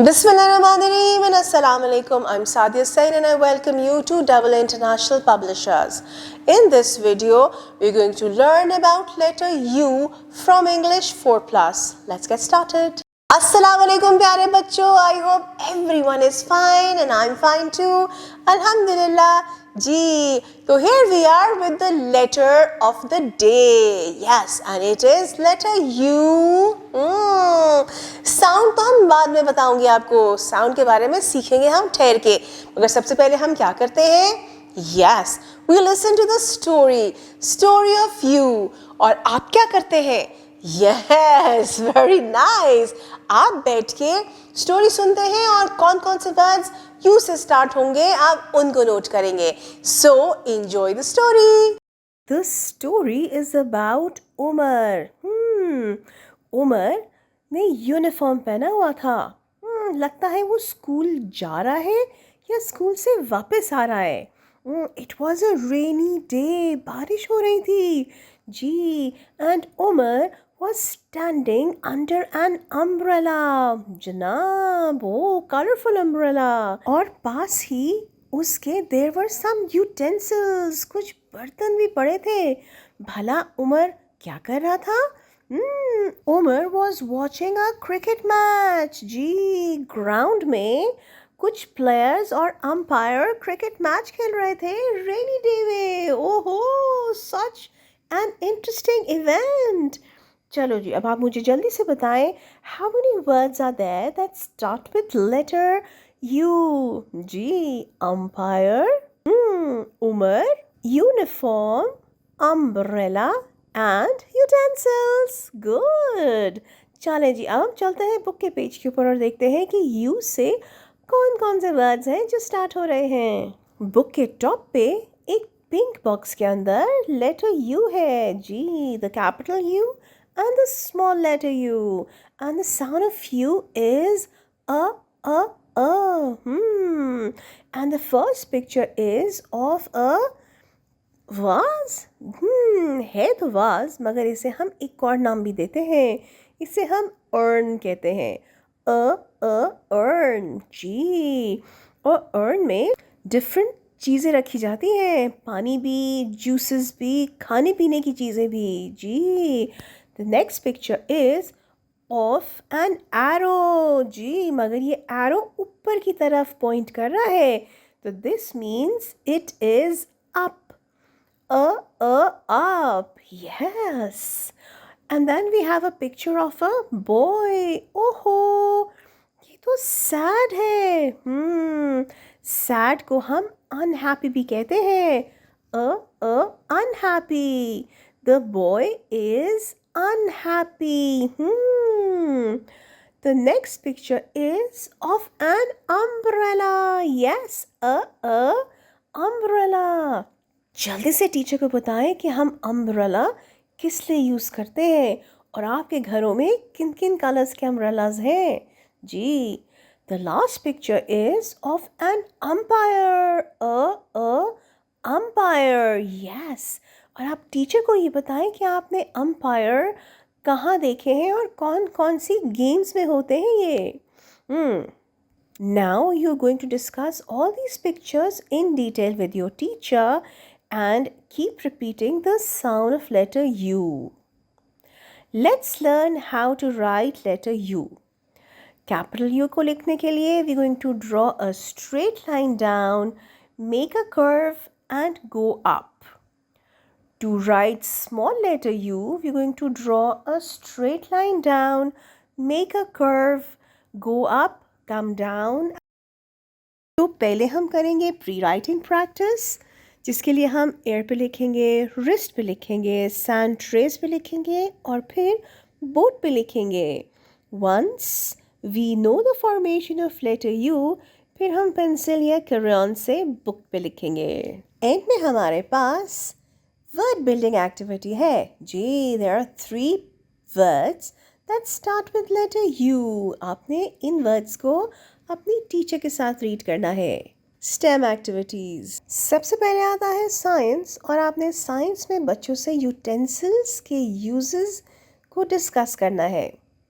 Bismillahirrahmanirrahim and Assalamu alaikum. I'm Sadia Sain and I welcome you to Double International Publishers. In this video, we're going to learn about letter U from English 4+. Let's get started. Assalamu alaikum pyare bachcho. I hope everyone is fine and I'm fine too. Alhamdulillah. Ji. So here we are with the letter of the day. Yes, and it is letter U. Sound तो हम बाद में बताऊंगी आपको, sound के बारे में सीखेंगे हम ठहर के, मगर सबसे पहले हम क्या करते हैं? Yes, we listen to the story of you. और आप क्या करते हैं? Yes, very nice. आप बैठ के स्टोरी सुनते हैं और कौन कौन से वर्ड्स यू से स्टार्ट होंगे आप उनको नोट करेंगे. So enjoy the story. The story is about Umar. Umar ने यूनिफॉर्म पहना हुआ था. लगता है वो स्कूल जा रहा है या स्कूल से वापस आ रहा है. It was a rainy day. बारिश हो रही थी जी. And Umar was standing under an umbrella. जनाब, वो कलरफुल अम्ब्रेला. और पास ही उसके देयर वर सम यूटेंसिल्स. कुछ बर्तन भी पड़े थे. भला उमर क्या कर रहा था? Umar was watching a cricket match. जी, ग्राउंड में कुछ प्लेयर्स और अंपायर क्रिकेट मैच खेल रहे थे रेनी डे में. ओहो, सच एन इंटरेस्टिंग इवेंट. चलो जी, अब आप मुझे जल्दी से बताएं, how many words are there that start with letter U? जी, umpire, Umar, uniform, umbrella and utensils. Good. चलें जी, अब हम चलते हैं बुक के पेज के ऊपर और देखते हैं कि यू से कौन कौन से वर्ड्स हैं जो स्टार्ट हो रहे हैं. बुक के टॉप पे एक पिंक बॉक्स के अंदर लेटर यू है. जी, the capital U and the small letter U. And the sound of U is a. And the first picture is of a vase. है तो वाज, मगर इसे हम एक और नाम भी देते हैं. इसे हम अर्न कहते हैं. अर्न. जी, और अर्न में डिफरेंट चीज़ें रखी जाती हैं. पानी भी, जूसेस भी, खाने पीने की चीज़ें भी. जी, the next picture is of an arrow. जी, मगर ये एरो ऊपर की तरफ पॉइंट कर रहा है, तो this means it is up. Up. Yes. And then we have a picture of a boy. ओहो, ये तो sad है. Sad को हम unhappy भी कहते हैं. Unhappy. The boy is unhappy. The next picture is of an umbrella. Yes, umbrella. जल्दी से टीचर को बताएं कि हम अम्ब्रेला किस लिए यूज़ करते हैं और आपके घरों में किन किन कलर्स के अम्ब्रेलाज हैं. जी, the last picture is of an umpire. Umpire. Yes. और आप टीचर को ये बताएं कि आपने अम्पायर कहाँ देखे हैं और कौन कौन सी गेम्स में होते हैं ये. Now you're going to discuss all these pictures in detail with your teacher and keep repeating the sound of letter U. Let's learn how to write letter U. Capital U को लिखने के लिए we're going to draw a straight line down, make a curve and go up. To write small letter U, we're going to draw a straight line down, make a curve, go up, come down. तो पहले हम करेंगे pre writing practice, जिसके लिए हम air पे लिखेंगे, wrist पे लिखेंगे, सैंड ट्रेस पे लिखेंगे और फिर बोर्ड पे लिखेंगे. Once we know the formation of letter U, फिर हम पेंसिल या क्रेयॉन से बुक पे लिखेंगे. एंड में हमारे पास वर्ड बिल्डिंग एक्टिविटी है. जी, there are 3 words that start with letter U. आपने इन वर्ड्स को अपनी टीचर के साथ रीड करना है. Stem activities. सबसे पहले आता है साइंस, और आपने साइंस में बच्चों से यूटेंसिल्स के यूजेस को डिस्कस करना है.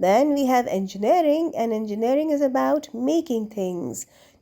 Then we have engineering, and engineering is about making things.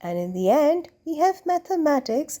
And in the end we have mathematics,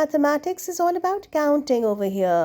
mathematics is all about counting over here.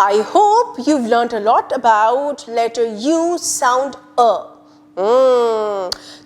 I hope you've learnt a lot about letter U sound A.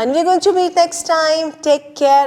And we're going to meet next time. Take care.